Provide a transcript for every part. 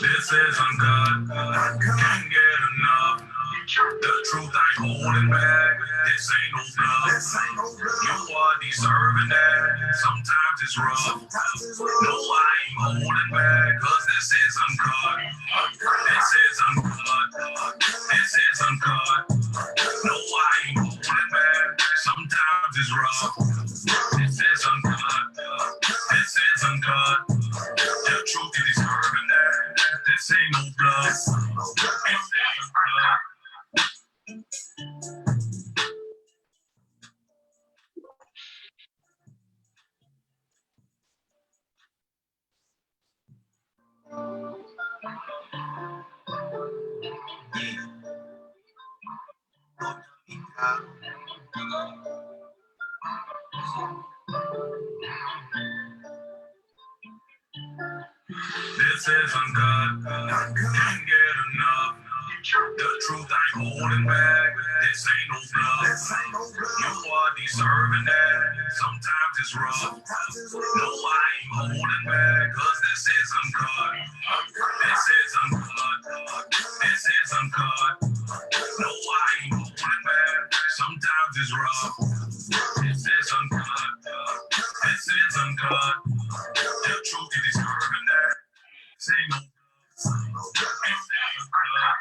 This is Uncut. Can't get enough. The truth I ain't holding back. This ain't no bluff. You are deserving that. Sometimes it's rough. No, I ain't holding back. Cause this is Uncut. This is Uncut. This is Uncut. No, I ain't holding back. Sometimes it's rough. This is Uncut. This is Uncut. The truth is deserving that. This ain't no bluff. This is Uncut. This is Uncut. Can't get enough. The truth I ain't holding back. This ain't no bluff. You are deserving that. Sometimes it's rough. No, I ain't holding back. Cause this is Uncut. This is Uncut. This is Uncut. No, I ain't holding back. Sometimes it's rough. This is Uncut. This is Uncut. The truth is deserving that. This ain't no bluff. This is Uncut.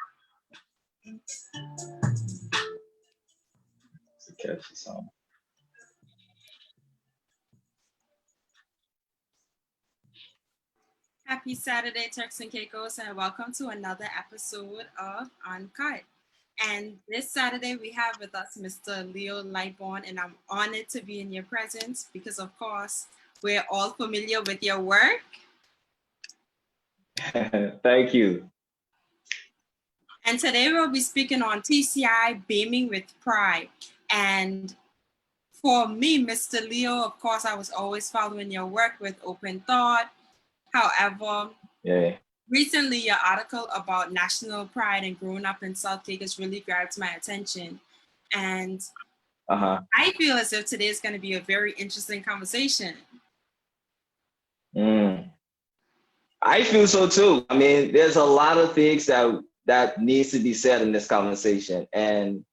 It's a catchy song. Happy Saturday, Turks and Caicos, and welcome to another episode of Uncut. And this Saturday, we have with us Mr. Leo Lightbourne, and I'm honored to be in your presence because, of course, we're all familiar with your work. Thank you. And today we'll be speaking on TCI, Beaming with Pride. And for me, Mr. Leo, of course, I was always following your work with open thought. However, recently your article about national pride and growing up in South Caicos really grabbed my attention. And I feel as if today is going to be a very interesting conversation. I feel so too. I mean, there's a lot of things that needs to be said in this conversation, and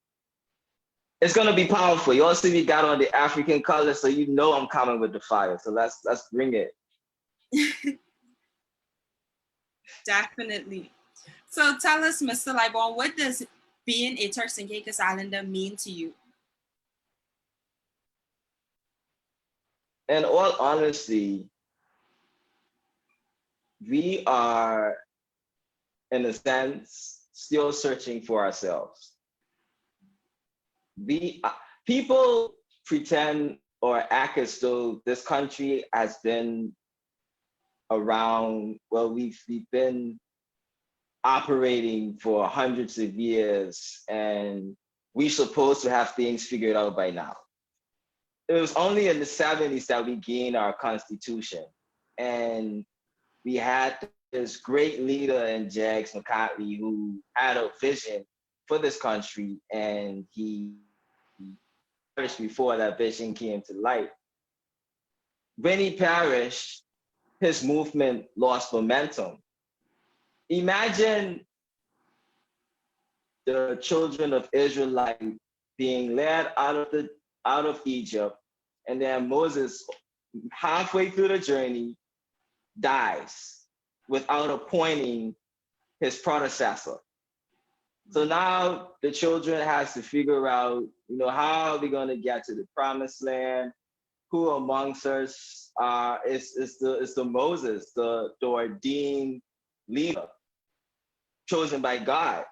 it's gonna be powerful. You also see we got on the African color, so you know I'm coming with the fire. So let's bring it. Definitely. So tell us, Mr. Lightbourne, what does being a Turks and Caicos Islander mean to you? In all honesty, we are, in a sense, still searching for ourselves. People pretend or act as though this country has been around, well, we've been operating for hundreds of years and we're supposed to have things figured out by now. It was only in the 70s that we gained our constitution, and we had this great leader in Jags McCarthy who had a vision for this country, and he perished before that vision came to light. When he perished, his movement lost momentum. Imagine the children of Israel being led out of Egypt, and then Moses, halfway through the journey, dies without appointing his predecessor. So now the children has to figure out, how are we going to get to the promised land? Who amongst us is the Moses, the ordained leader chosen by God?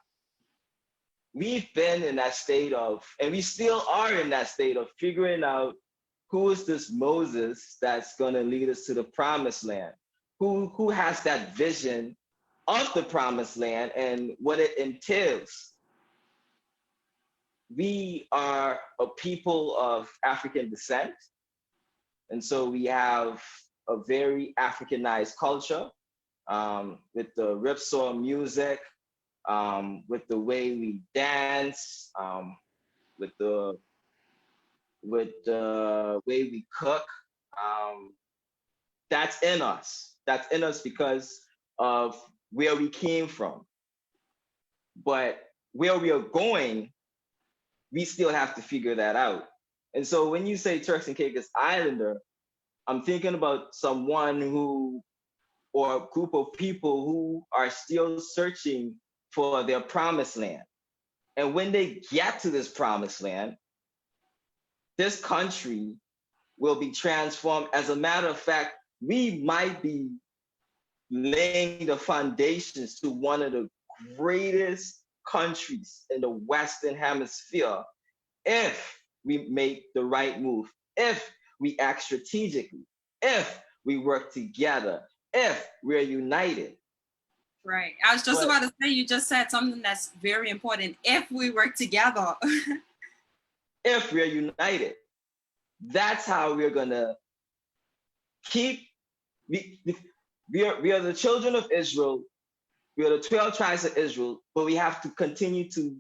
we've been in that state of, and we still are in that state of figuring out who is this Moses that's going to lead us to the promised land? Who has that vision of the promised land and what it entails? We are a people of African descent. And so we have a very Africanized culture with the ripsaw music, with the way we dance, with the way we cook. That's in us. That's in us because of where we came from. But where we are going, we still have to figure that out. And so when you say Turks and Caicos Islander, I'm thinking about someone who, or a group of people who are still searching for their promised land. And when they get to this promised land, this country will be transformed. As a matter of fact, we might be laying the foundations to one of the greatest countries in the Western Hemisphere if we make the right move, if we act strategically, if we work together, if we're united. Right. I was just about to say, you just said something that's very important. If we work together. If we're united, that's how we're gonna keep. We are the children of Israel. We are the 12 tribes of Israel, but we have to continue to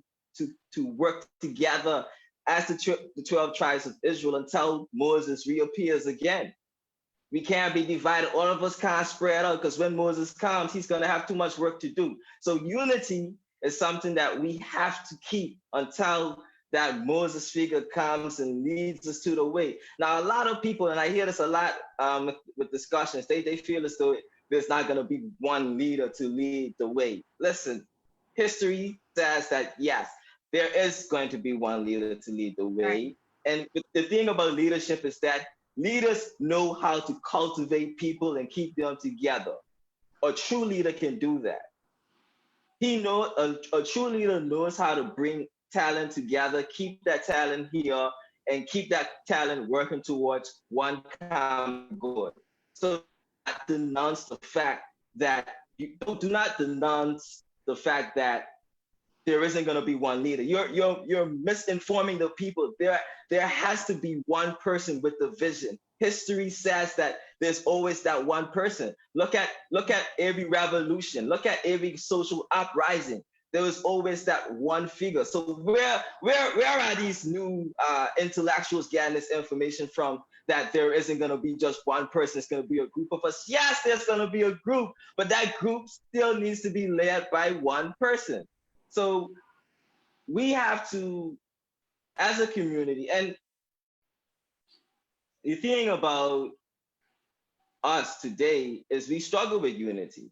work together as the 12 tribes of Israel until Moses reappears again. We can't be divided. All of us can't spread out because when Moses comes, he's going to have too much work to do. So unity is something that we have to keep until that Moses figure comes and leads us to the way. Now, a lot of people, and I hear this a lot with discussions, they feel as though there's not going to be one leader to lead the way. Listen, history says that, yes, there is going to be one leader to lead the way. Right. And the thing about leadership is that leaders know how to cultivate people and keep them together. A true leader can do that. A true leader knows how to bring talent together, keep that talent here, and keep that talent working towards one common goal. So do not denounce the fact that do not denounce the fact that there isn't going to be one leader. You're misinforming the people. There has to be one person with the vision. History says that there's always that one person. Look at every revolution. Look at every social uprising. There was always that one figure. So where are these new intellectuals getting this information from that there isn't going to be just one person? It's going to be a group of us. Yes, there's going to be a group, but that group still needs to be led by one person. So we have to, as a community, and the thing about us today is we struggle with unity,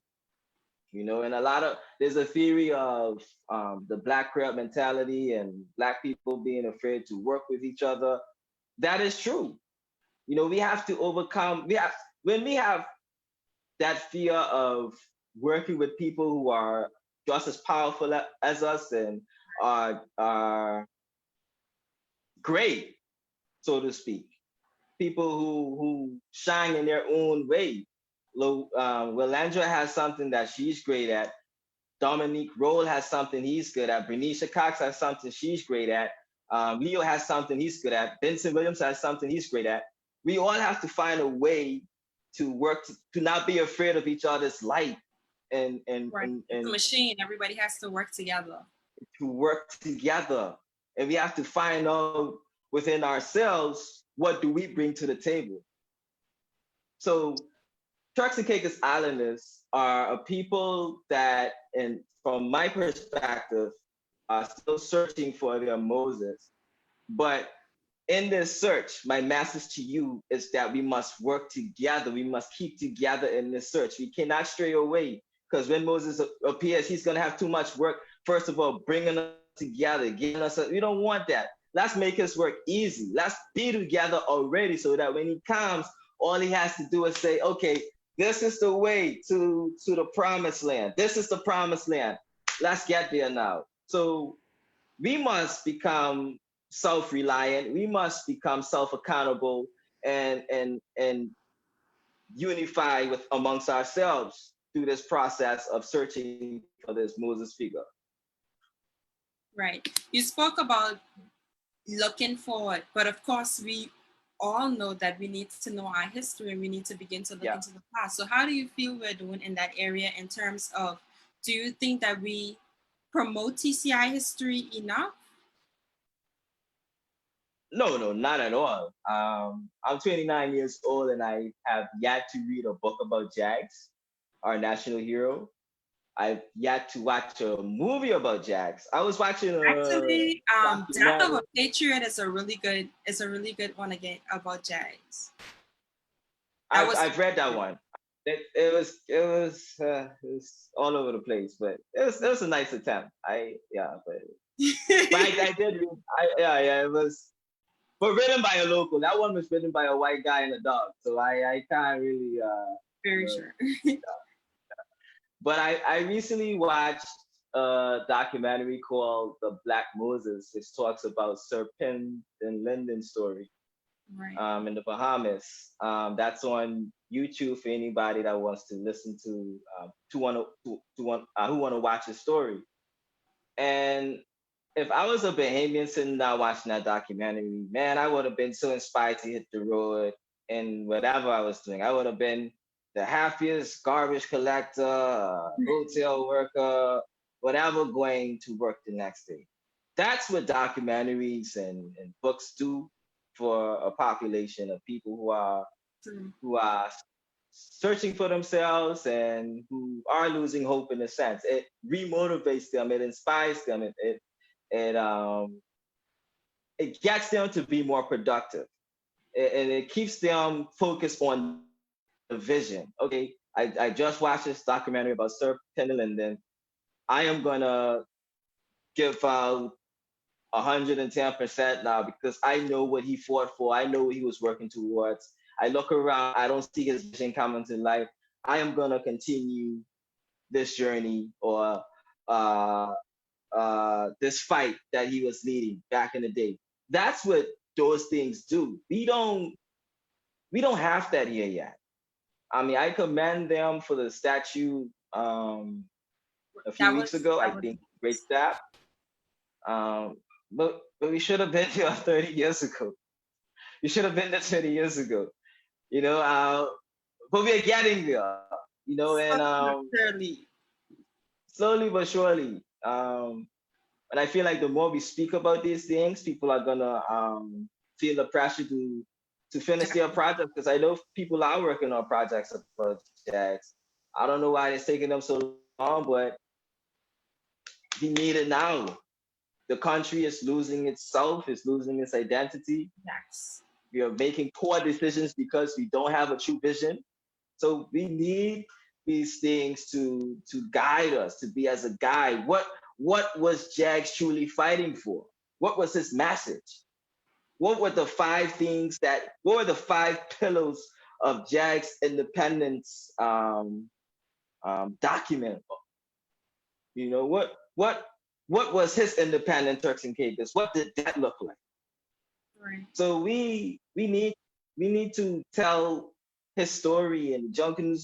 and there's a theory of the Black crowd mentality and Black people being afraid to work with each other. That is true. We have to overcome, when we have that fear of working with people who are just as powerful as us and are great, so to speak. People who shine in their own way. Willandra has something that she's great at. Dominique Roll has something he's good at. Bernicia Cox has something she's great at. Leo has something he's good at. Benson Williams has something he's great at. We all have to find a way to work, to not be afraid of each other's light. And it's a machine. Everybody has to work together. To work together. And we have to find out within ourselves, what do we bring to the table? So Turks and Caicos Islanders are a people that, and from my perspective, are still searching for their Moses. But in this search, my message to you is that we must work together. We must keep together in this search. We cannot stray away, because when Moses appears, he's going to have too much work. First of all, bringing us together, getting us. We don't want that. Let's make his work easy. Let's be together already, so that when he comes, all he has to do is say, okay, this is the way to the promised land. This is the promised land. Let's get there now. So we must become self-reliant. We must become self-accountable and unify with amongst ourselves through this process of searching for this Moses figure. Right. You spoke about looking forward, but of course, we all know that we need to know our history and we need to begin to look Yeah. into the past. So, how do you feel we're doing in that area in terms of, do you think that we promote TCI history enough? No, not at all. I'm 29 years old and I have yet to read a book about Jags, our national hero. I've yet to watch a movie about Jags. I was watching a Actually, Death of documentary. a Patriot is a really good one again about Jags. That was I've read that one. It was all over the place, but it was a nice attempt. I did read. Yeah, it was, but written by a local. That one was written by a white guy and a dog, so I can't really very sure. But I recently watched a documentary called The Black Moses, which talks about Sir Penn and Lyndon's story Right. in the Bahamas. That's on YouTube for anybody that wants to listen who want to watch the story. And if I was a Bahamian sitting down watching that documentary, man, I would have been so inspired to hit the road and whatever I was doing. I would have been the happiest garbage collector, hotel worker, whatever, going to work the next day. That's what documentaries and books do for a population of people who are searching for themselves and who are losing hope in a sense. It remotivates them, it inspires them, it it gets them to be more productive. And it keeps them focused on the vision. Okay, I just watched this documentary about Sir Penn Linden. I am gonna give out 110% now because I know what he fought for. I know what he was working towards. I look around, I don't see his vision coming to life. I am gonna continue this journey or uh, this fight that he was leading back in the day. That's what those things do. We don't have that here yet. I mean, I commend them for the statue a few That weeks was ago. I that was think great step. But we should have been here 30 years ago. We should have been there 30 years ago. You know, but we're getting there. You know, and surely. slowly but surely. And I feel like the more we speak about these things, people are gonna feel the pressure to finish their project because I know people are working on projects about Jags. I don't know why it's taking them so long, but we need it now. The country is losing itself, it's losing its identity. Yes. We are making poor decisions because we don't have a true vision. So we need these things to guide us, to be as a guide. What was Jags truly fighting for? What was his message? What were the five pillars of Jags independence document? You know, what was his independent Turks and Caicos? What did that look like? Right. So we need to tell his story and Junkin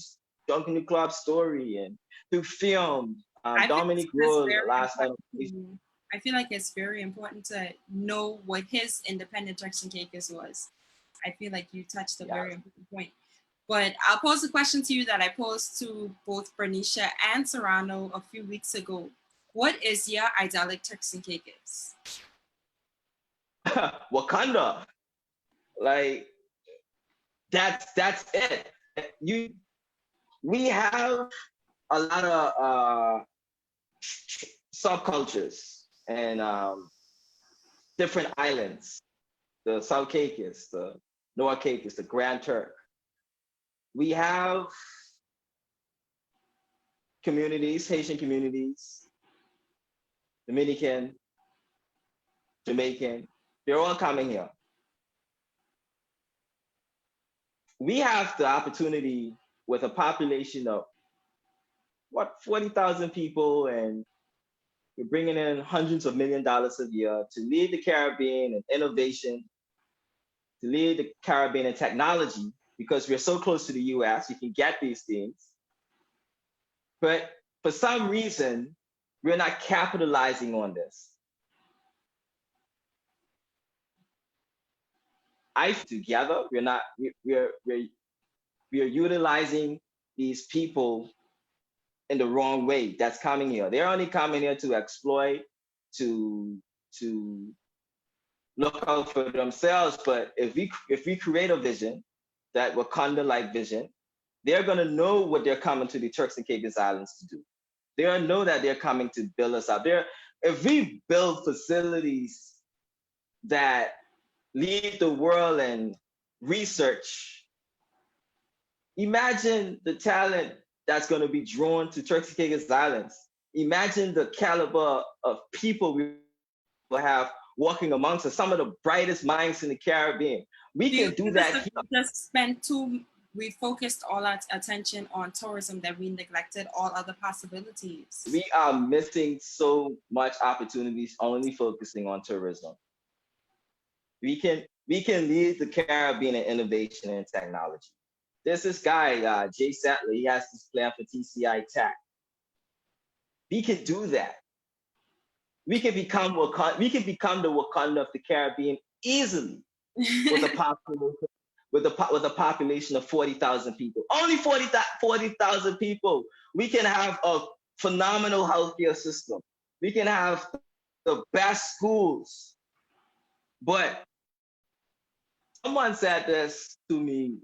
Club story and through film. Dominic Rowe, the last time. I feel like it's very important to know what his independent Turks and Caicos was. I feel like you touched a very important point. But I'll pose a question to you that I posed to both Bernicia and Serrano a few weeks ago. What is your idyllic Turks and Caicos? Wakanda. Like that's it. We have a lot of subcultures and different islands. The South Caicos, the North Caicos, the Grand Turk. We have communities, Haitian communities, Dominican, Jamaican. They're all coming here. We have the opportunity with a population of 40,000 people and We're bringing in hundreds of $millions a year to lead the Caribbean in innovation, to lead the Caribbean in technology, because we're so close to the US, you can get these things. But for some reason, we're not capitalizing on this. Together, we're utilizing these people in the wrong way that's coming here. They're only coming here to exploit, to look out for themselves. But if we create a vision, that Wakanda-like vision, they're gonna know what they're coming to the Turks and Caicos Islands to do. They'll know that they're coming to build us up. If we build facilities that lead the world in research, imagine the talent that's going to be drawn to Turks and Caicos Islands. Imagine the caliber of people we will have working amongst us, some of the brightest minds in the Caribbean. We can do that. We focused all our attention on tourism that we neglected all other possibilities. We are missing so much opportunities only focusing on tourism. We can lead the Caribbean in innovation and technology. There's this guy, Jay Sattler, he has this plan for TCI Tech. We can do that. We can become the Wakanda of the Caribbean easily with a population of 40,000 people. Only 40,000 people. We can have a phenomenal healthcare system. We can have the best schools. But someone said this to me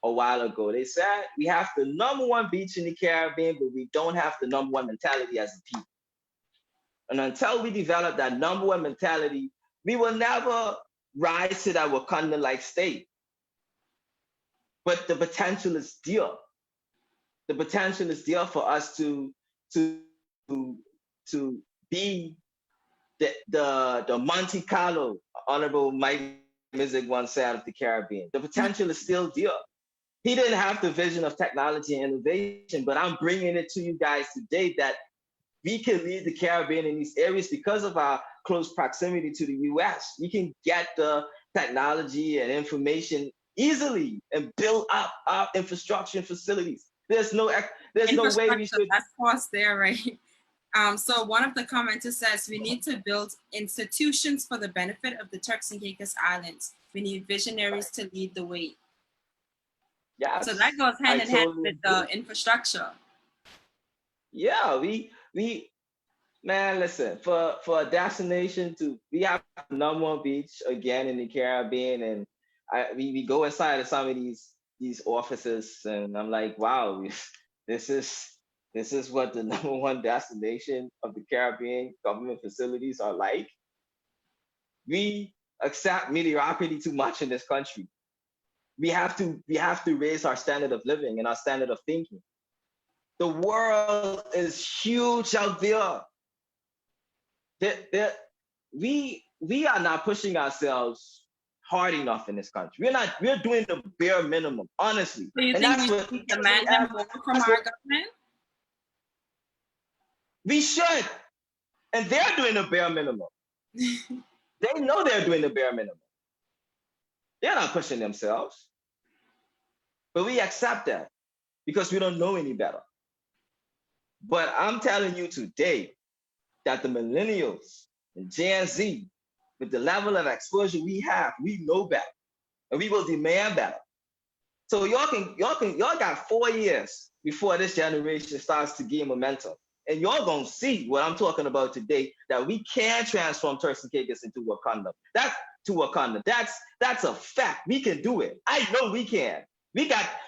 a while ago. They said we have the #1 beach in the Caribbean, but we don't have the #1 mentality as a people. And until we develop that #1 mentality, we will never rise to that Wakanda-like state. But the potential is there. The potential is there for us to be the Monte Carlo, Honorable Mike Mizik once said, of the Caribbean. The potential is still there. He didn't have the vision of technology and innovation, but I'm bringing it to you guys today that we can lead the Caribbean in these areas because of our close proximity to the US. We can get the technology and information easily and build up our infrastructure and facilities. There's no way we should. That's cost there, right? So one of the commenters says we need to build institutions for the benefit of the Turks and Caicos Islands. We need visionaries to lead the way. Yeah. So that goes hand in hand with the infrastructure. Yeah, we man, listen, for a destination we have #1 beach again in the Caribbean, and we go inside of some of these offices, and I'm like, wow, this is what the #1 destination of the Caribbean government facilities are like. We accept mediocrity too much in this country. We have to raise our standard of living and our standard of thinking. The world is huge out there. We are not pushing ourselves hard enough in this country. We're doing the bare minimum, honestly. So you think we demand more from our government? We should. And they're doing the bare minimum. They know they're doing the bare minimum. They're not pushing themselves. But we accept that because we don't know any better. But I'm telling you today that the millennials and Gen Z, with the level of exposure we have, we know better, and we will demand better. So y'all got 4 years before this generation starts to gain momentum, and y'all gonna see what I'm talking about today. That we can transform Turks and Caicos into Wakanda. That's a fact. We can do it. I know we can.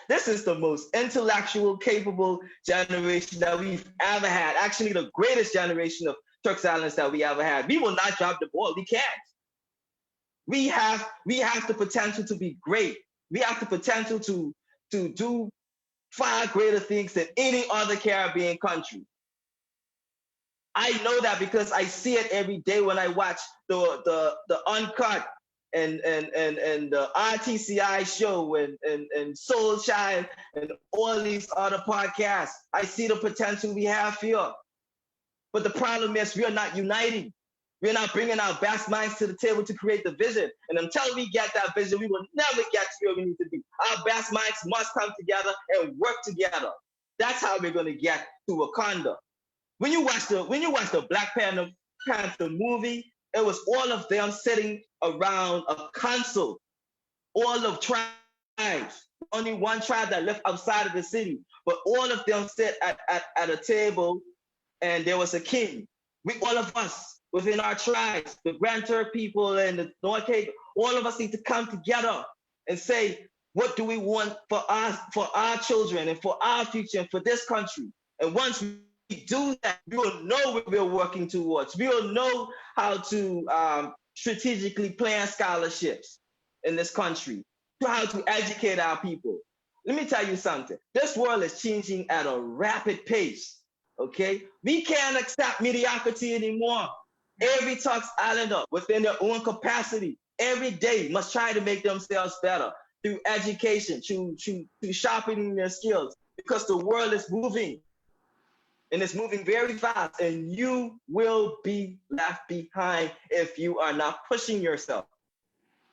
This is the most intellectual, capable generation that we've ever had. Actually, the greatest generation of Turks Islands that we ever had. We will not drop the ball. We can't. We have the potential to be great. We have the potential to do far greater things than any other Caribbean country. I know that because I see it every day when I watch the Uncut and the TCI show and Soul Shine and all these other podcasts. I see the potential we have here. But the problem is we are not uniting. We're not bringing our best minds to the table to create the vision. And until we get that vision, we will never get to where we need to be. Our best minds must come together and work together. That's how we're going to get to Wakanda. When you watch the Black Panther movie, it was all of them sitting around a console, all of tribes. Only one tribe that lived outside of the city, but all of them sit at a table, and there was a king. All of us within our tribes, the Grand Turk people and the North Cape, all of us need to come together and say, what do we want for us, for our children, and for our future, and for this country? And once we do that, we will know what we're working towards. We will know how to strategically plan scholarships in this country, how to educate our people. Let me tell you something. This world is changing at a rapid pace, okay? We can't accept mediocrity anymore. Every Turks Islander within their own capacity, every day must try to make themselves better through education, through sharpening their skills, because the world is moving, and it's moving very fast, and you will be left behind if you are not pushing yourself.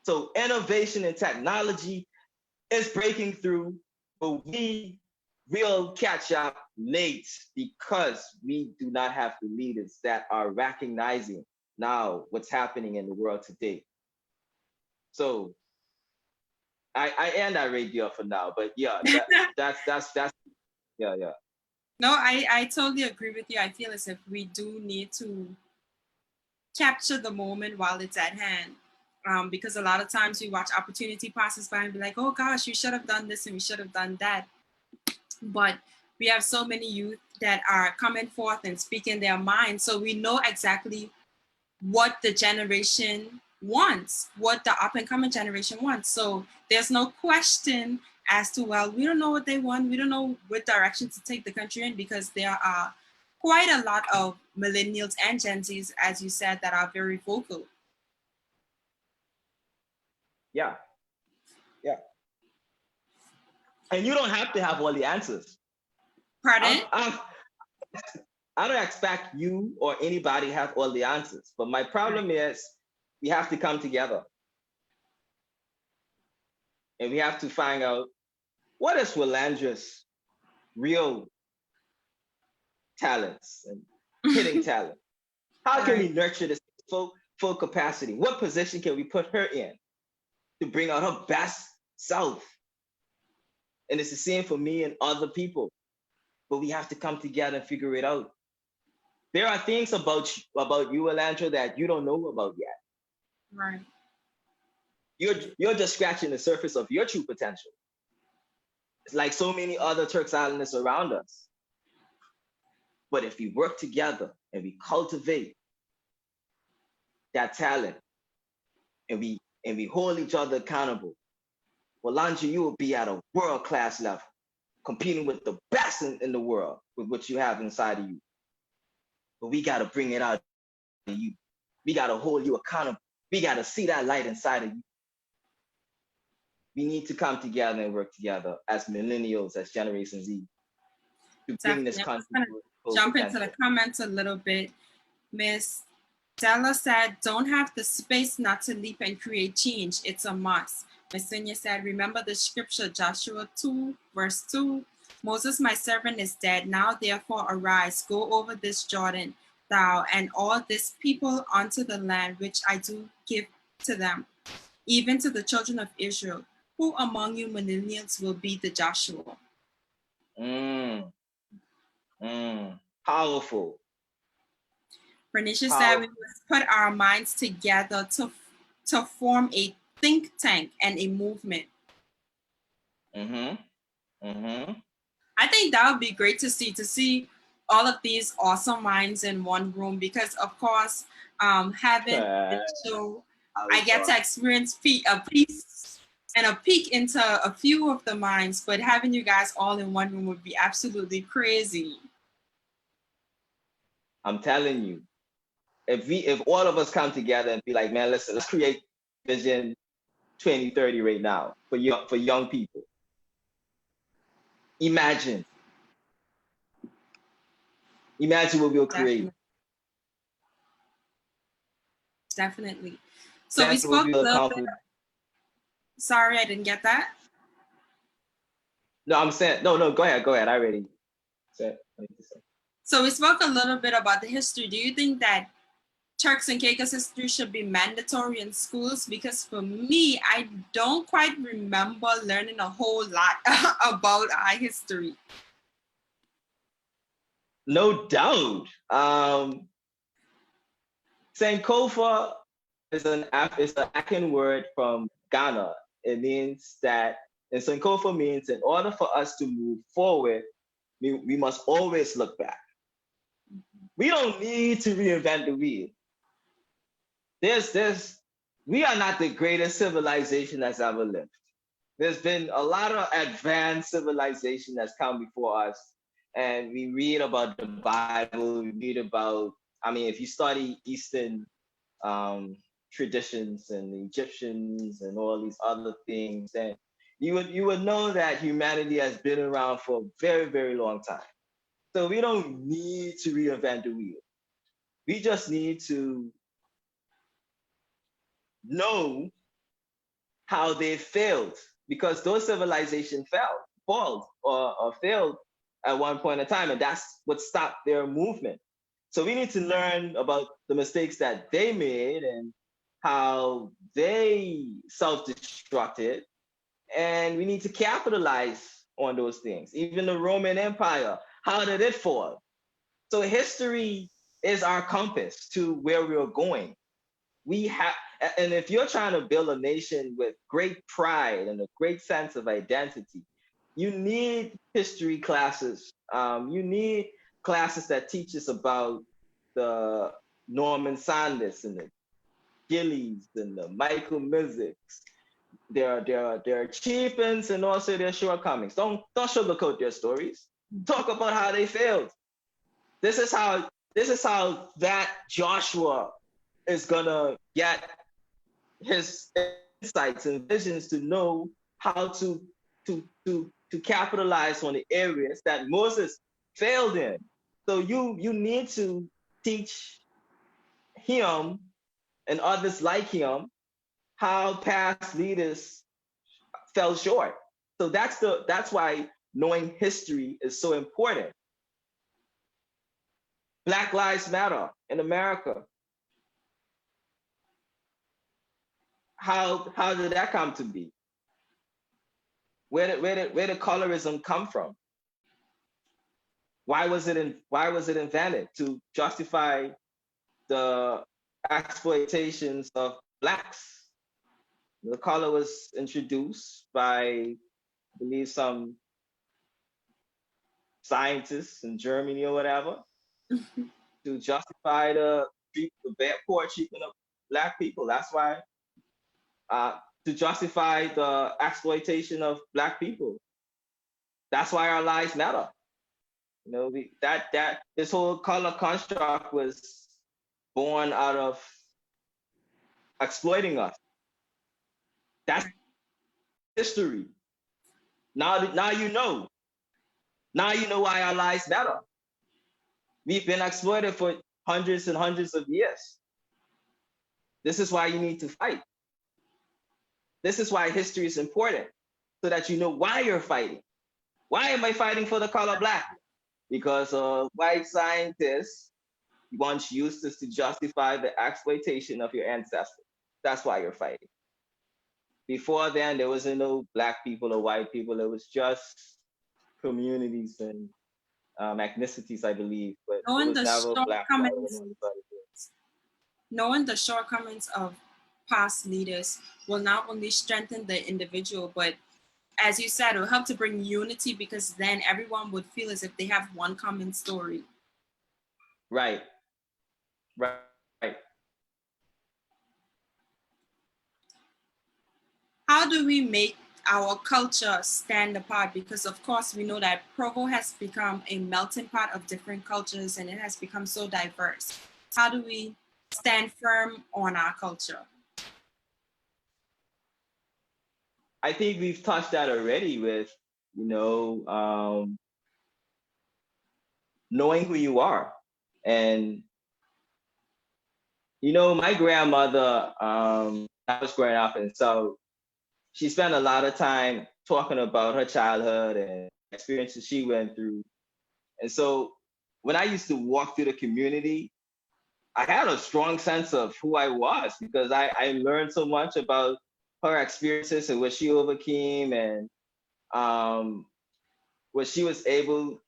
So innovation and technology is breaking through, but we will catch up late because we do not have the leaders that are recognizing now what's happening in the world today. So I end that radio for now, but yeah, that's yeah. No, I totally agree with you. I feel as if we do need to capture the moment while it's at hand. Because a lot of times we watch opportunity passes by and be like, oh gosh, we should have done this and we should have done that. But we have so many youth that are coming forth and speaking their minds. So we know exactly what the generation wants, what the up and coming generation wants. So there's no question as to, well, we don't know what they want. We don't know what direction to take the country in, because there are quite a lot of millennials and Gen Zs, as you said, that are very vocal. Yeah. And you don't have to have all the answers. Pardon? I don't expect you or anybody have all the answers, but my problem is we have to come together. And we have to find out, what is Willandra's real talents and hitting talent? How can we nurture this full capacity? What position can we put her in to bring out her best self? And it's the same for me and other people, but we have to come together and figure it out. There are things about you, Willandra, that you don't know about yet. Right. You're just scratching the surface of your true potential. It's like so many other Turks Islanders around us. But if we work together and we cultivate that talent, and we hold each other accountable, Willandra, you will be at a world-class level, competing with the best in the world with what you have inside of you. But we got to bring it out of you. We got to hold you accountable. We got to see that light inside of you. We need to come together and work together as millennials, as Generation Z, to bring this country. Jump into the comments a little bit. Miss Stella said, don't have the space not to leap and create change. It's a must. Miss Sonia said, remember the scripture, Joshua 2, verse 2. Moses, my servant, is dead. Now, therefore, arise, go over this Jordan, thou and all this people unto the land which I do give to them, even to the children of Israel. Who among you millennials will be the Joshua? Powerful. Bernicia said, we must put our minds together to form a think tank and a movement. I think that would be great to see all of these awesome minds in one room, because of course, having the show, I get to experience a piece and a peek into a few of the minds, but having you guys all in one room would be absolutely crazy. I'm telling you, if all of us come together and be like, man, listen, let's create Vision 2030 right now for young people. Imagine what we'll create. definitely. So we That's what spoke we a little bit. accomplished. Sorry, I didn't get that. No, I'm saying, no, go ahead. I already said what I need to say. So we spoke a little bit about the history. Do you think that Turks and Caicos history should be mandatory in schools? Because for me, I don't quite remember learning a whole lot about our history. No doubt. Sankofa is an African word from Ghana. It means that, and Sankofa means in order for us to move forward, we must always look back. We don't need to reinvent the wheel. We are not the greatest civilization that's ever lived. There's been a lot of advanced civilization that's come before us, and we read about the Bible. We read about, I mean, if you study Eastern traditions and the Egyptians and all these other things, then you would know that humanity has been around for a very, very long time. So we don't need to reinvent the wheel. We just need to know how they failed, because those civilizations failed at one point in time, and that's what stopped their movement. So we need to learn about the mistakes that they made and how they self-destructed, and we need to capitalize on those things. Even the Roman Empire, how did it fall? So history is our compass to where we're going. And if you're trying to build a nation with great pride and a great sense of identity, you need history classes. You need classes that teach us about the Norman Sanders and the Gillies and the Michael Mizziks, their achievements and also their shortcomings. Don't sugarcoat their stories. Talk about how they failed. This is how that Joshua is gonna get his insights and visions to know how to capitalize on the areas that Moses failed in. So you need to teach him and others like him how past leaders fell short. So that's why knowing history is so important. Black Lives Matter in America. How did that come to be? Where did colorism come from? Why was it invented? To justify the exploitations of blacks. The color was introduced by, I believe, some scientists in Germany or whatever to justify the poor treatment of black people. That's why, to justify the exploitation of black people. That's why our lives matter. You know, this whole color construct was born out of exploiting us. That's history. Now you know. Now you know why our lives matter. We've been exploited for hundreds and hundreds of years. This is why you need to fight. This is why history is important, so that you know why you're fighting. Why am I fighting for the color black? Because a white scientist once used this to justify the exploitation of your ancestors. That's why you're fighting. Before then, there wasn't no black people or white people. It was just communities and ethnicities, I believe. But Knowing it was the never black, white, or shortcomings, nobody. knowing the shortcomings of past leaders will not only strengthen the individual, but as you said, it will help to bring unity, because then everyone would feel as if they have one common story. Right. How do we make our culture stand apart? Because of course we know that Provo has become a melting pot of different cultures and it has become so diverse. How do we stand firm on our culture? I think we've touched that already with, knowing who you are and You know, my grandmother, I was growing up, and so she spent a lot of time talking about her childhood and experiences she went through. And so when I used to walk through the community, I had a strong sense of who I was because I learned so much about her experiences and what she overcame and um, what she was able,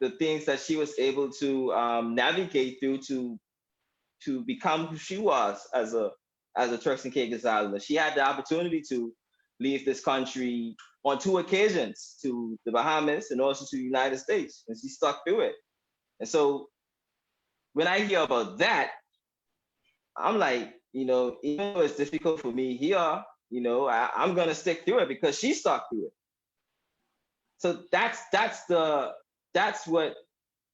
the things that she was able to navigate through to become who she was as a Turks and Caicos Islander. She had the opportunity to leave this country on two occasions to the Bahamas and also to the United States, and she stuck through it. And so when I hear about that, I'm like, you know, even though it's difficult for me here, you know, I'm gonna stick through it because she stuck through it. So that's what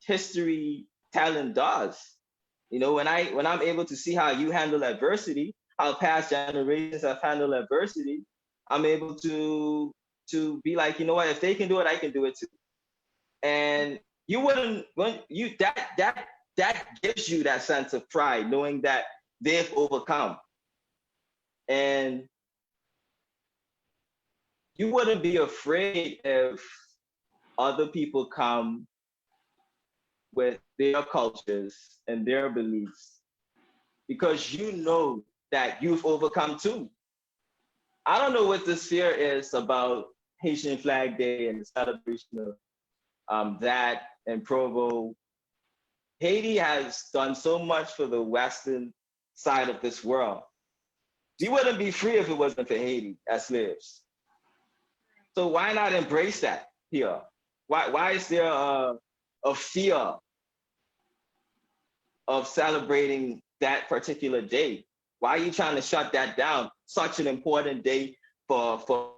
history telling does. You know, when I'm able to see how you handle adversity, how past generations have handled adversity, I'm able to be like, you know what, if they can do it, I can do it too. And you wouldn't when you that gives you that sense of pride, knowing that they've overcome. And you wouldn't be afraid if other people come with their cultures and their beliefs because you know that you've overcome too. I don't know what this fear is about Haitian Flag Day and the celebration of that and Provo. Haiti has done so much for the Western side of this world. We wouldn't be free if it wasn't for Haiti as slaves. So why not embrace that here? Why is there a fear of celebrating that particular day? Why are you trying to shut that down? Such an important day for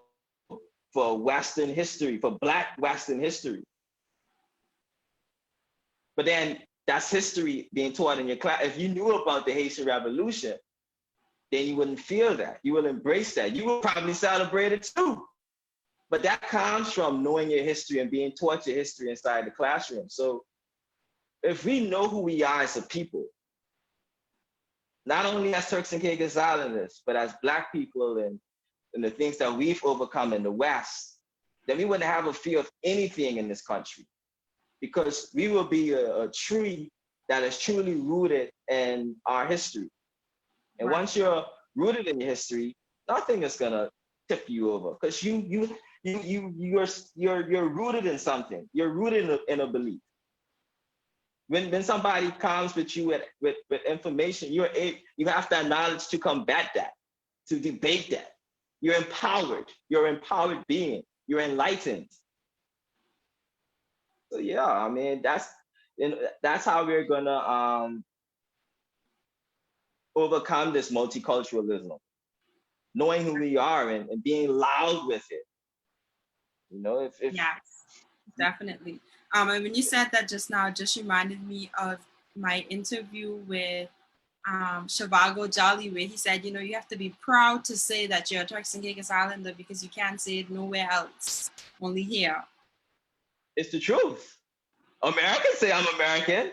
Western history, for Black Western history. But then that's history being taught in your class. If you knew about the Haitian Revolution, then you wouldn't feel that. You will embrace that. You will probably celebrate it too. But that comes from knowing your history and being taught your history inside the classroom. So if we know who we are as a people, not only as Turks and Caicos Islanders, but as Black people and the things that we've overcome in the West, then we wouldn't have a fear of anything in this country because we will be a tree that is truly rooted in our history. And Right. once you're rooted in your history, nothing is gonna tip you over because you're rooted in something. You're rooted in a belief. When somebody comes with you with information, you have that knowledge to combat that, to debate that. You're empowered. You're an empowered being. You're enlightened. So yeah, I mean that's how we're gonna overcome this multiculturalism, knowing who we are and being loud with it. You know, if Yes, definitely. And when you said that just now, it just reminded me of my interview with Shavago Jolly, where he said, you know, you have to be proud to say that you're a Turks and Caicos Islander because you can't say it nowhere else, only here. it's the truth. Americans say I'm American.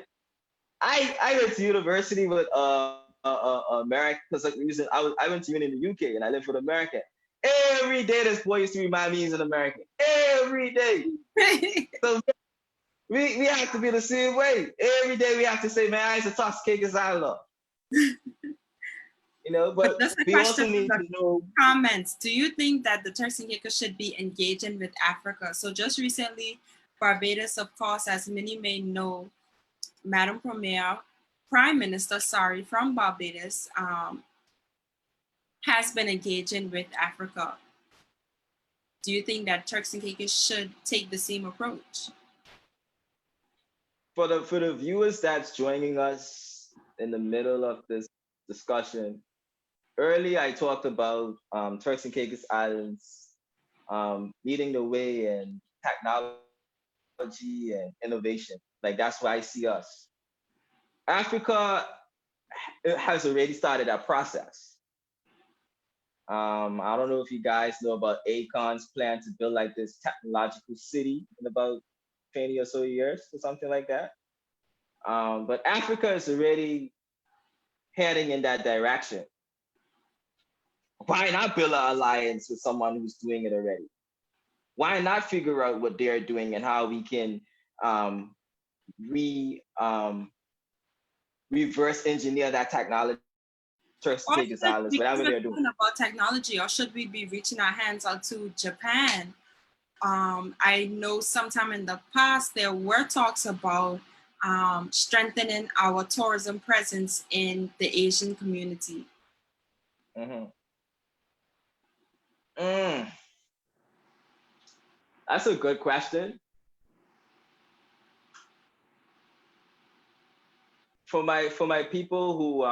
I went to university with American because I went to uni in the UK and I lived with American. Every day this boy used to remind me he's an American. Every day. So we have to be the same way. Every day we have to say, man, I used to talk to Caicos Islander. You know, But but that's the we also question from need the to know. comments. Do you think that the Turks and Caicos should be engaging with Africa? So just recently, Barbados, of course, as many may know, Madam Prime Minister, sorry, from Barbados, has been engaging with Africa. Do you think that Turks and Caicos should take the same approach? For the viewers that's joining us in the middle of this discussion, earlier I talked about Turks and Caicos Islands leading the way in technology and innovation. Like that's where I see us. Africa has already started that process. I don't know if you guys know about Akon's plan to build like this technological city in about 20 or so years or something like that. But Africa is already heading in that direction. Why not build an alliance with someone who's doing it already? Why not figure out what they're doing and how we can reverse engineer that technology? Turks and Or Caicos should Islands, we whatever they're even doing. talking about technology, or should we be reaching our hands out to Japan? I know sometime in the past there were talks about strengthening our tourism presence in the Asian community. That's a good question. For my people who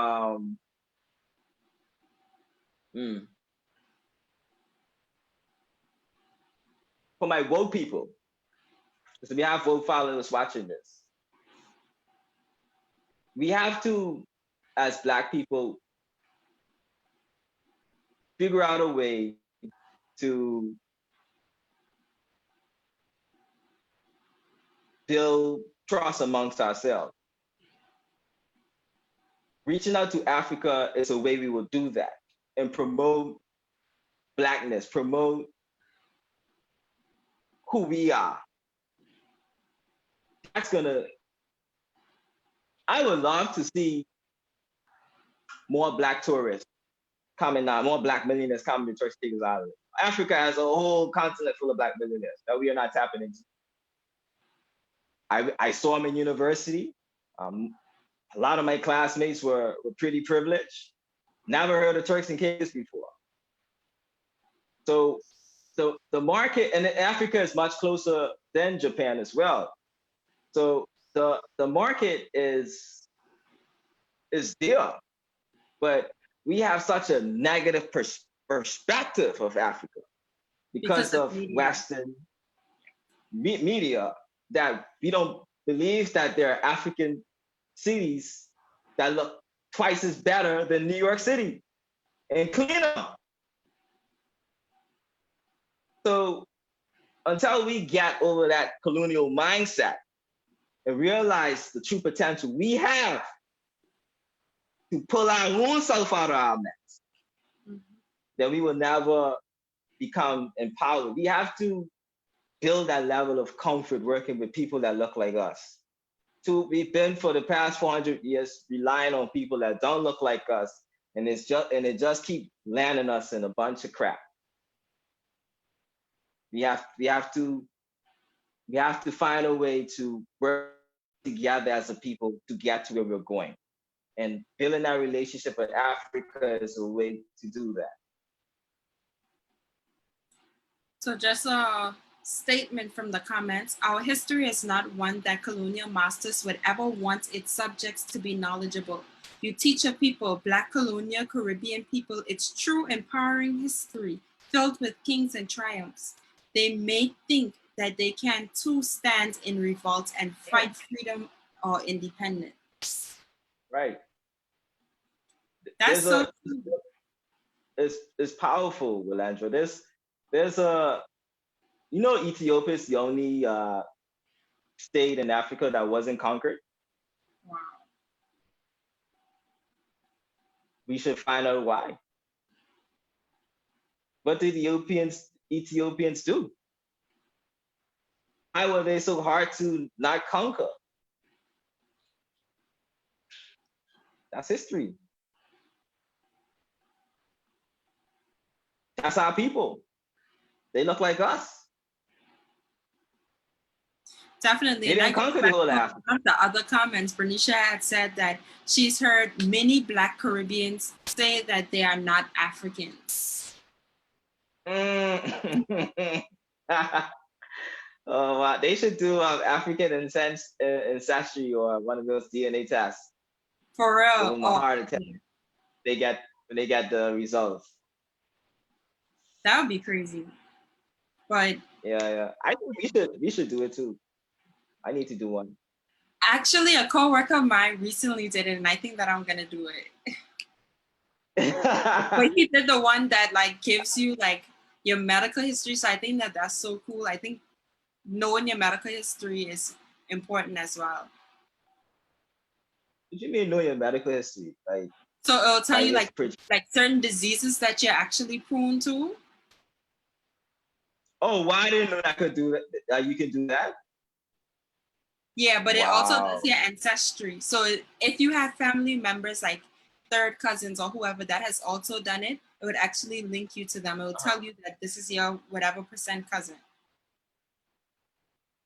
for my woke people, because we have woke followers watching this, we have to, as Black people, figure out a way to build trust amongst ourselves. Reaching out to Africa is a way we will do that and promote Blackness, promote who we are. I would love to see more Black tourists coming out, more Black millionaires coming to Turks and Caicos Island. Africa has a whole continent full of Black millionaires that we are not tapping into. I saw them in university. A lot of my classmates were pretty privileged. Never heard of Turks and Caicos before. So the market, and Africa is much closer than Japan as well. So the market is there, but we have such a negative perspective of Africa because of media. Western media, that we don't believe that there are African cities that look twice as better than New York City and cleaner. So until we get over that colonial mindset and realize the true potential we have to pull our own self out of our mess, then we will never become empowered. We have to build that level of comfort working with people that look like us. We've been for the past 400 years relying on people that don't look like us, and it just keep landing us in a bunch of crap. We have to find a way to work together as a people to get to where we're going. And building that relationship with Africa is a way to do that. So just a statement from the comments: our history is not one that colonial masters would ever want its subjects to be knowledgeable. You teach a people, Black colonial Caribbean people, its true empowering history filled with kings and triumphs. They may think that they can too stand in revolt and fight freedom or independence. Right. That's so it's powerful, Willandra. There's a, Ethiopia is the only state in Africa that wasn't conquered. Wow. We should find out why. What did Ethiopians do? Why were they so hard to not conquer? That's history. That's our people. They look like us. Definitely. They didn't conquer the whole Africa. One of the other comments, Bernicia had said that she's heard many Black Caribbeans say that they are not Africans. Oh, wow. They should do African ancestry or one of those DNA tests. For real. Heart attack. When they get the results. That would be crazy. But yeah. I think we should do it too. I need to do one. Actually, a coworker of mine recently did it, and I think that I'm gonna do it. But he did the one that gives you your medical history. So I think that that's so cool. I think knowing your medical history is important as well. What do you mean know your medical history? So it'll tell you it's like certain diseases that you're actually prone to. Oh, why I didn't know I could do that. You can do that. Yeah, but it also does Wow. your ancestry. So if you have family members like third cousins or whoever that has also done it, it would actually link you to them. It will tell you that this is your whatever percent cousin.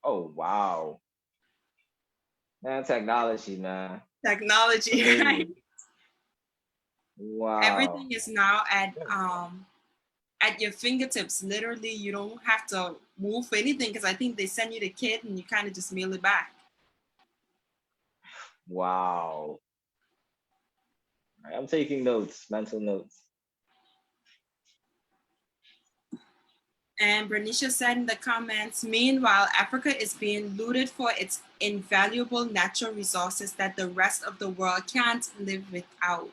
Oh, wow. Man, technology, man. Technology, right? Amazing. Wow. Everything is now at your fingertips. Literally, you don't have to move for anything because I think they send you the kit and you kind of just mail it back. Wow. I'm taking notes, mental notes. And Bernicia said in the comments, meanwhile, Africa is being looted for its invaluable natural resources that the rest of the world can't live without.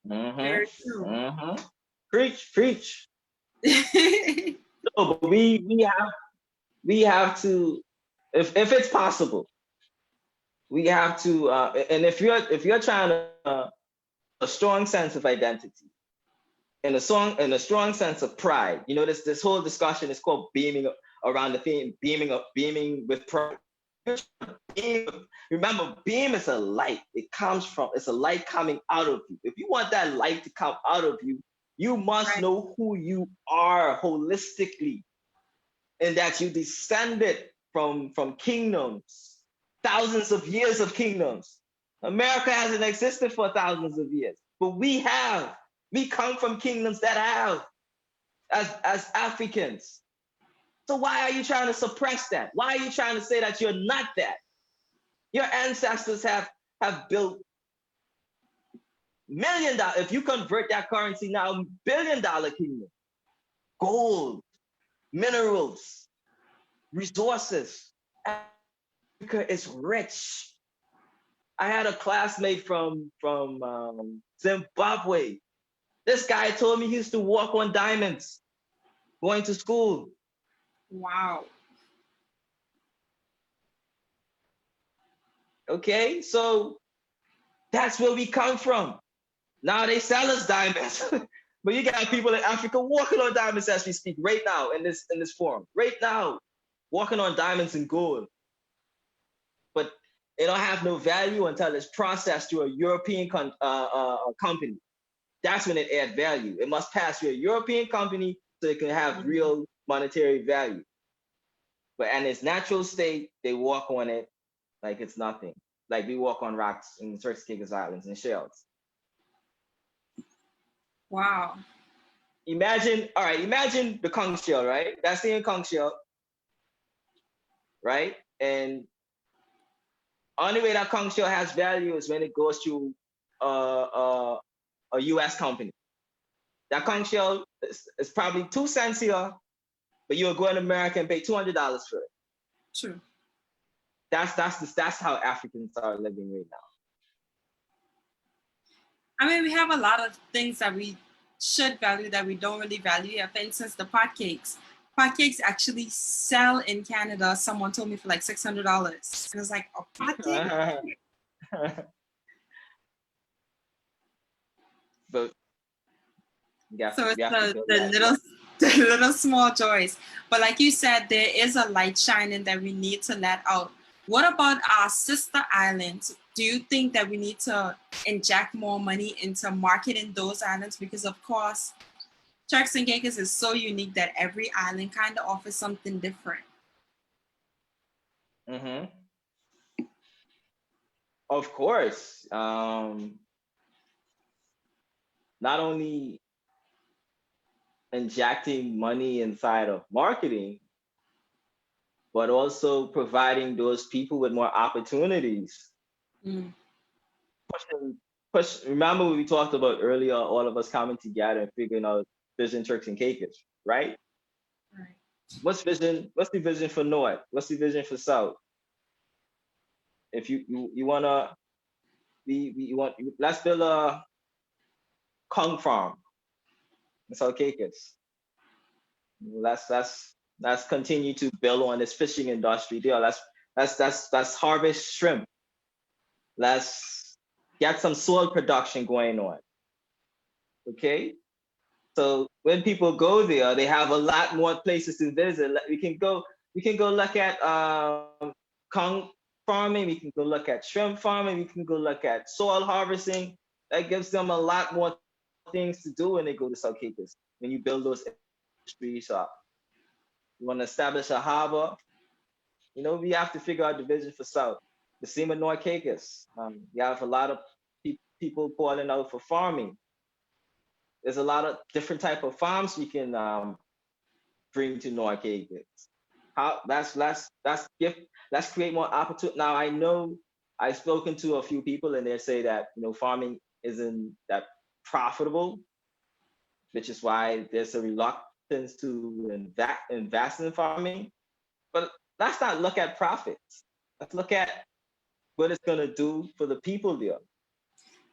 Very true. Preach. No, but we have to, if it's possible, we have to, and if you're trying to a strong sense of identity and a strong sense of pride, you know, this whole discussion is called beaming around the theme, beaming with pride. Remember, beam is a light. It's a light coming out of you. If you want that light to come out of you, you must know who you are holistically, and that you descended from kingdoms, thousands of years of kingdoms. America hasn't existed for thousands of years, but we have. We come from kingdoms that have, as Africans. So why are you trying to suppress that? Why are you trying to say that you're not that? Your ancestors have built $1 million. If you convert that currency now, $1 billion kingdom. Gold, minerals, resources. Africa is rich. I had a classmate from Zimbabwe. This guy told me he used to walk on diamonds going to school. Wow. Okay, so that's where we come from. Now they sell us diamonds. But you got people in Africa walking on diamonds as we speak right now in this forum. Right now, walking on diamonds and gold. But it don't have no value until it's processed through a European company. That's when it adds value. It must pass through a European company so it can have real monetary value. But in its natural state, they walk on it like it's nothing. Like we walk on rocks in the Turks and Caicos Islands and shells. Wow. Imagine the conch shell, right? That's the conch shell, right? And only way that conch shell has value is when it goes to a U.S. company. That conch shell is probably 2 cents here, but you'll go in America and pay $200 for it. True. That's how Africans are living right now. I mean, we have a lot of things that we should value that we don't really value. Yeah, for instance, the pot cakes. Pot cakes actually sell in Canada. Someone told me for like $600. And I was like, a pot cake? But so it's the little small joys. But like you said, there is a light shining that we need to let out. What about our sister islands? Do you think that we need to inject more money into marketing those islands? Because of course, Turks and Caicos is so unique that every island kind of offers something different. Mm-hmm. Of course. Not only injecting money inside of marketing, but also providing those people with more opportunities. Remember what we talked about earlier, all of us coming together and figuring out Vision Turks and Caicos, right? Right. What's the vision for North? What's the vision for South? If you wanna let's build a Kong farm in South Caicos. Let's continue to build on this fishing industry there. Let's harvest shrimp. Let's get some soil production going on. Okay, so when people go there, they have a lot more places to visit. We can go look at conch farming. We can go look at shrimp farming. We can go look at soil harvesting. That gives them a lot more things to do when they go to South Caicos. When you build those industries up, you want to establish a harbor. You know, we have to figure out the vision for South. The same with North Caicos. We have a lot of people calling out for farming. There's a lot of different type of farms we can bring to North Caicos. How let's create more opportunity. Now I know I've spoken to a few people and they say that farming isn't that profitable, which is why there's a reluctance to invest in farming. But let's not look at profits. Let's look at what it's gonna do for the people there.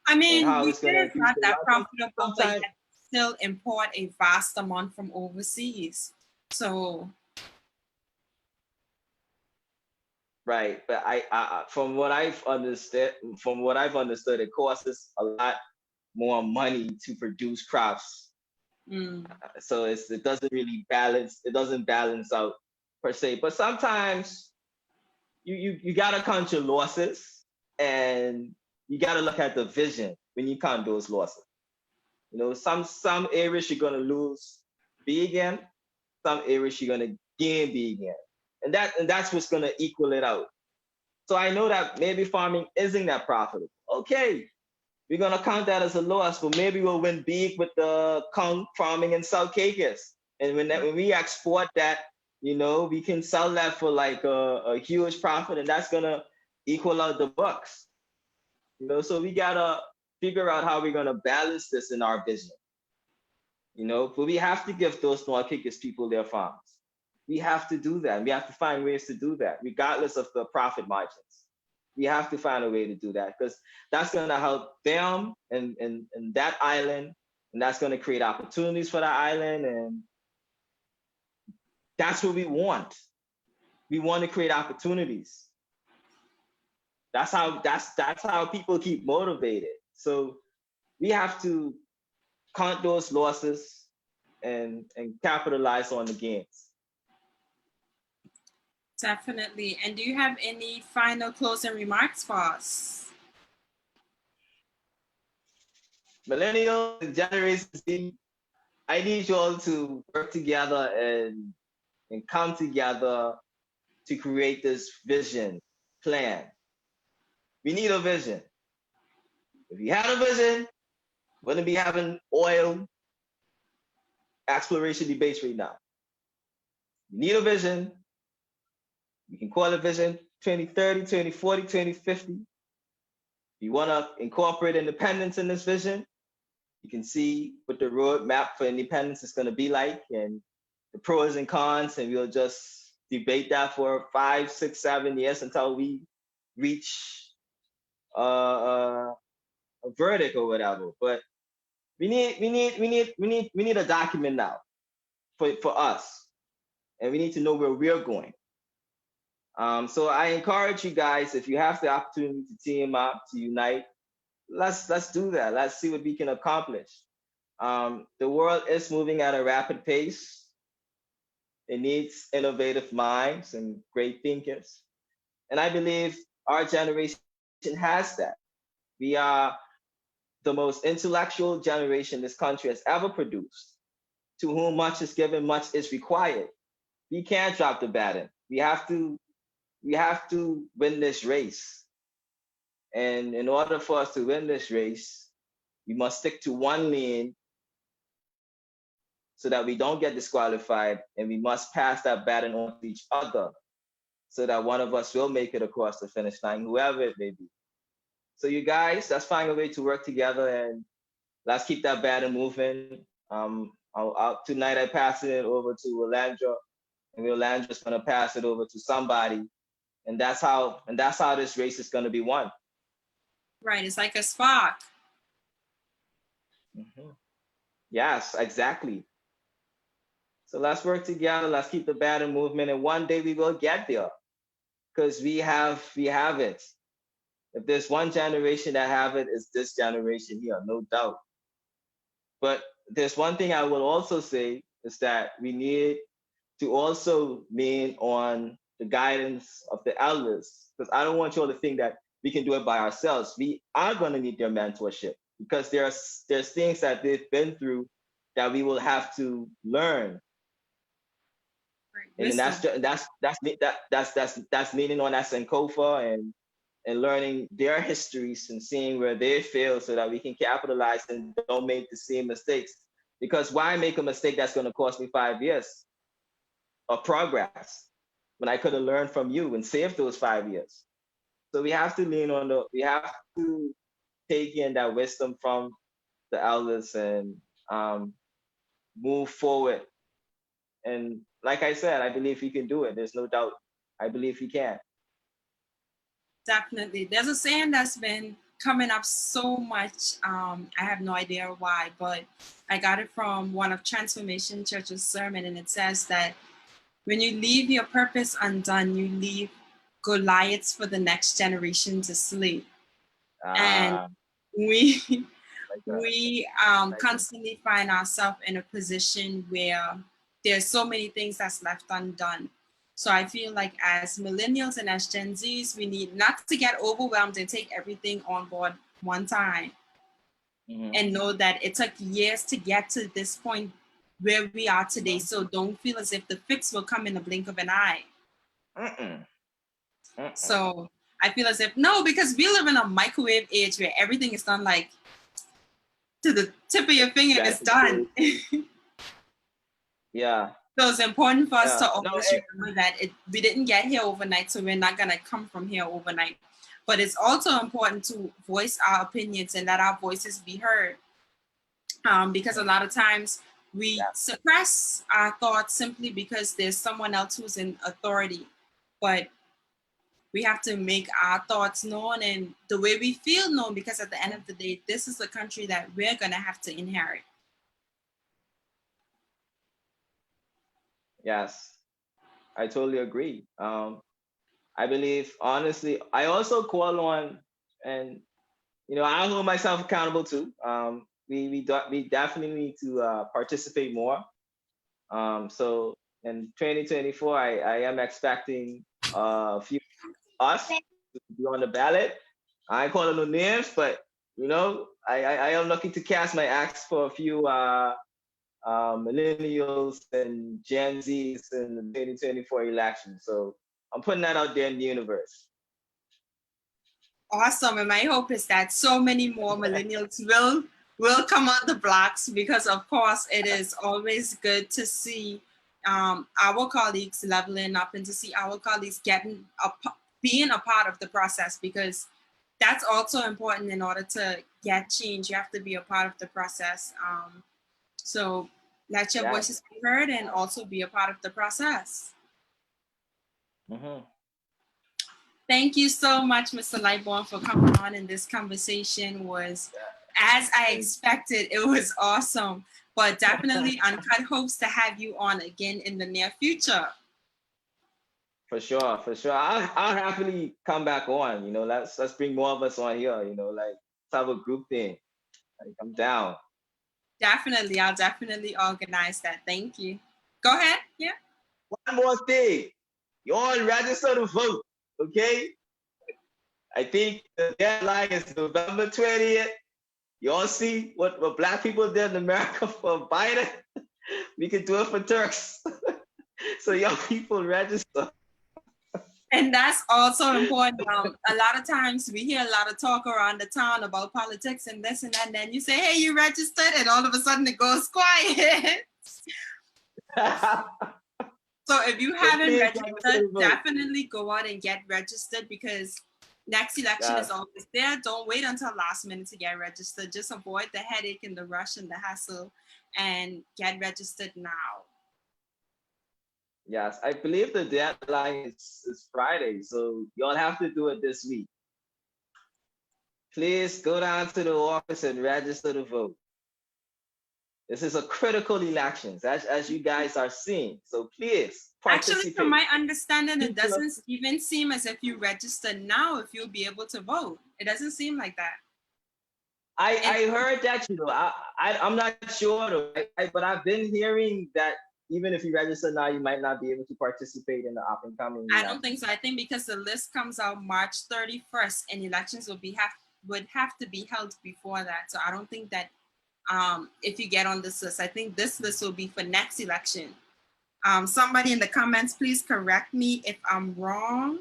I mean, how we it's gonna it's not that profitable, but sometimes- yet still import a vast amount from overseas. So Right, but I from what I've understood, it costs a lot more money to produce crops. So it doesn't really balance. It doesn't balance out per se. But sometimes you gotta count your losses, and you gotta look at the vision when you count those losses. Some areas you're gonna lose big in, some areas you're gonna gain big in. And that's what's gonna equal it out. So I know that maybe farming isn't that profitable. Okay, we're gonna count that as a loss, but maybe we'll win big with the conch farming in South Caicos. And when we export that, we can sell that for like a huge profit, and that's gonna equal out the bucks. So we gotta figure out how we're gonna balance this in our vision. But we have to give those North Caicos people their farms. We have to do that. We have to find ways to do that, regardless of the profit margins. We have to find a way to do that because that's going to help them and that island, and that's going to create opportunities for that island, and that's what we want. We want to create opportunities. That's how people keep motivated. So we have to count those losses and capitalize on the gains. Definitely. And do you have any final closing remarks for us? Millennials, Generation Z, I need you all to work together and come together to create this vision plan. We need a vision. If you had a vision, we wouldn't be having oil exploration debates right now. You need a vision. You can call it Vision 2030, 2040, 2050. You want to incorporate independence in this vision, you can see what the roadmap for independence is going to be like and the pros and cons, and we'll just debate that for 5, 6, 7 years until we reach a verdict or whatever. But we need a document now for us, and we need to know where we're going. So I encourage you guys, if you have the opportunity to team up, to unite, let's do that. Let's see what we can accomplish. The world is moving at a rapid pace. It needs innovative minds and great thinkers. And I believe our generation has that. We are the most intellectual generation this country has ever produced. To whom much is given, much is required. We can't drop the baton. We have to win this race. And in order for us to win this race, we must stick to one lane so that we don't get disqualified, and we must pass that baton on to each other so that one of us will make it across the finish line, whoever it may be. So you guys, let's find a way to work together, and let's keep that baton moving. Tonight I pass it over to Olandra, and Olandra's gonna pass it over to somebody. And that's how this race is going to be won. Right, it's like a spark. Mm-hmm. Yes, exactly. So let's work together. Let's keep the baton movement, and one day we will get there, because we have it. If there's one generation that have it, it's this generation here, no doubt. But there's one thing I will also say is that we need to also lean on the guidance of the elders, because I don't want you all to think that we can do it by ourselves. We are going to need their mentorship because there's things that they've been through that we will have to learn. And then that's leaning on that Sankofa and learning their histories and seeing where they fail so that we can capitalize and don't make the same mistakes. Because why make a mistake that's going to cost me 5 years of progress when I could have learned from you and saved those 5 years? So we have to we have to take in that wisdom from the elders and move forward. And like I said, I believe he can do it. There's no doubt. I believe he can. Definitely. There's a saying that's been coming up so much. I have no idea why, but I got it from one of Transformation Church's sermon, and it says that when you leave your purpose undone, you leave Goliaths for the next generation to slay. And we constantly find ourselves in a position where there's so many things that's left undone. So I feel like as millennials and as Gen Zs, we need not to get overwhelmed and take everything on board one time. And know that it took years to get to this point where we are today. So don't feel as if the fix will come in the blink of an eye. So I feel as if, no, because we live in a microwave age where everything is done like to the tip of your finger, it's done. Yeah. So it's important for us to always remember that we didn't get here overnight, so we're not going to come from here overnight. But it's also important to voice our opinions and let our voices be heard. Because a lot of times we suppress our thoughts simply because there's someone else who's in authority. But we have to make our thoughts known and the way we feel known, because at the end of the day, this is the country that we're going to have to inherit. Yes, I totally agree. I believe, honestly, I also call on, and I hold myself accountable too. We definitely need to participate more. So in 2024, I am expecting a few us to be on the ballot. I ain't calling no names, but I am looking to cast my axe for a few millennials and Gen Zs in the 2024 election. So I'm putting that out there in the universe. Awesome. And my hope is that so many more millennials will come on the blocks, because of course it is always good to see our colleagues leveling up and to see our colleagues being a part of the process, because that's also important. In order to get change, you have to be a part of the process. So let your voices be heard and also be a part of the process. Thank you so much, Mr. Lightbourne, for coming on. And this conversation was, as I expected, it was awesome. But definitely Uncut hopes to have you on again in the near future. For sure. I'll happily come back on. Let's bring more of us on here. Let's have a group thing. I'm down. Definitely, I'll definitely organize that. Thank you. Go ahead. Yeah. One more thing. You all register to vote, okay? I think the deadline is November 20th. You all see what Black people did in America for Biden? We can do it for Turks. So young people register. And that's also important. A lot of times we hear a lot of talk around the town about politics and this and that, and then you say, hey, you registered, and all of a sudden it goes quiet. So if you haven't registered, definitely go out and get registered, because next election is always there. Don't wait until last minute to get registered. Just avoid the headache and the rush and the hassle and get registered now. Yes, I believe the deadline is Friday, so y'all have to do it this week. Please go down to the office and register to vote. This is a critical elections, as you guys are seeing. So please Actually, participate. from my understanding, it doesn't even seem as if you register now if you'll be able to vote. It doesn't seem like that. I heard that, you know, I'm not sure, though, but I've been hearing that even if you register now, you might not be able to participate in the up and coming. I don't think so. I think because the list comes out March 31st and elections would have to be held before that. So I don't think that if you get on this list, I think this list will be for next election. Somebody in the comments, please correct me if I'm wrong.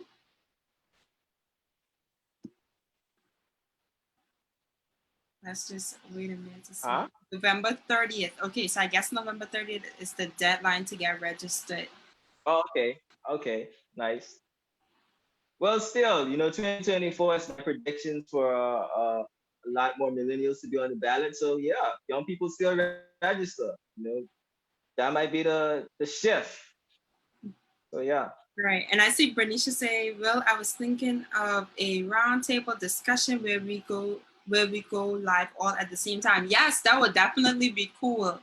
Let's just wait a minute to see. November 30th. Okay, so I guess November 30th is the deadline to get registered. Oh, okay, nice. Well, still, you know, 2024 is my predictions for a lot more millennials to be on the ballot. So yeah, young people still register. You know, that might be the shift. So yeah. Right, and I see Bernicia say, well, I was thinking of a roundtable discussion where we go live all at the same time. Yes, that would definitely be cool.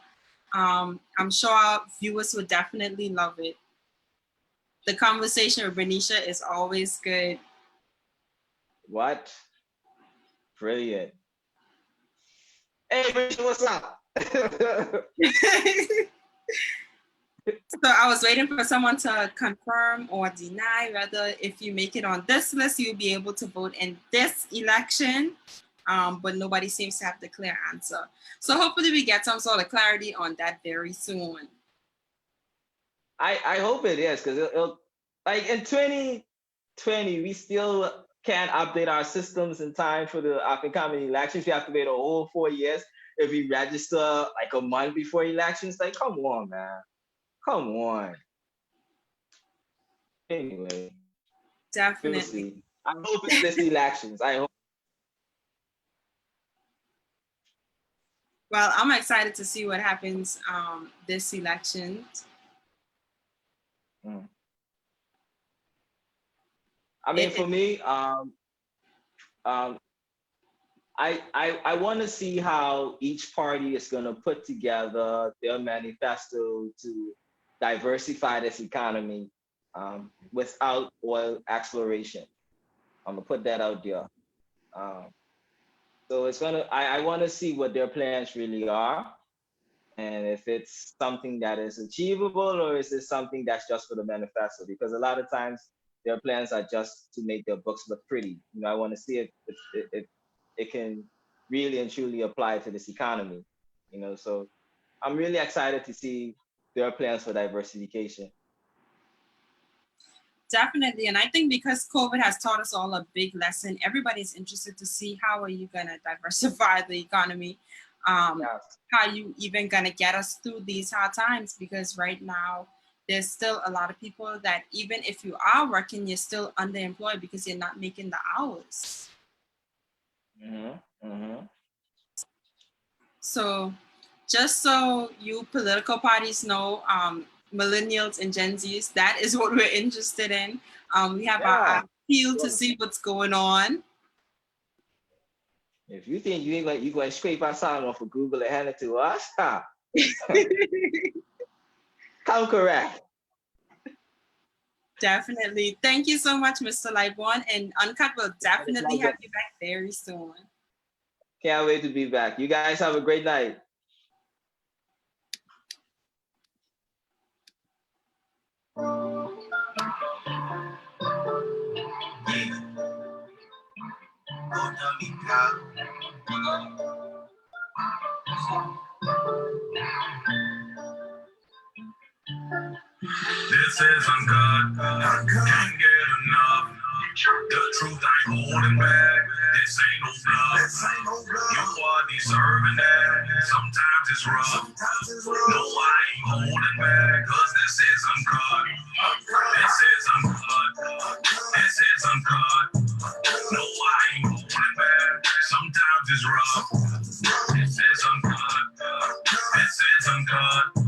I'm sure our viewers would definitely love it. The conversation with Bernicia is always good. What? Brilliant. Hey, Bernicia, what's up? So I was waiting for someone to confirm or deny whether if you make it on this list, you'll be able to vote in this election. But nobody seems to have the clear answer. So hopefully we get some sort of clarity on that very soon. I hope it is, because it'll, like in 2020, we still can't update our systems in time for the up and coming elections. We have to wait a whole 4 years. If we register like a month before elections, like, come on, man. Come on. Anyway. Definitely. I hope it's this elections. I hope. Well, I'm excited to see what happens this election. I mean, for me, I want to see how each party is going to put together their manifesto to diversify this economy without oil exploration. I'm gonna put that out there. So it's gonna. I want to see what their plans really are, and if it's something that is achievable, or is it something that's just for the manifesto? Because a lot of times their plans are just to make their books look pretty. You know, I want to see if it can really and truly apply to this economy. You know, so I'm really excited to see their plans for diversification. Definitely, and I think because COVID has taught us all a big lesson, everybody's interested to see how are you going to diversify the economy, Yes. how you even going to get us through these hard times, because right now there's still a lot of people that even if you are working, you're still underemployed because you're not making the hours. So just so you political parties know, millennials and Gen Zs, that is what we're interested in. We have our appeal to see what's going on. If you think you going to scrape our sound off of Google and hand it to us, come correct. Definitely. Thank you so much, Mr. Lightbourne, and Uncut will definitely have you back very soon. Can't wait to be back. You guys have a great night. This is Uncut. Can't get enough. The truth ain't holding back. This ain't no bluff. You are deserving that. Sometimes it's rough. No, I ain't holding back. Cause this is Uncut. This is Uncut. This is Uncut. No, I ain't holding back. Sometimes it's rough. This is Uncut. This is Uncut.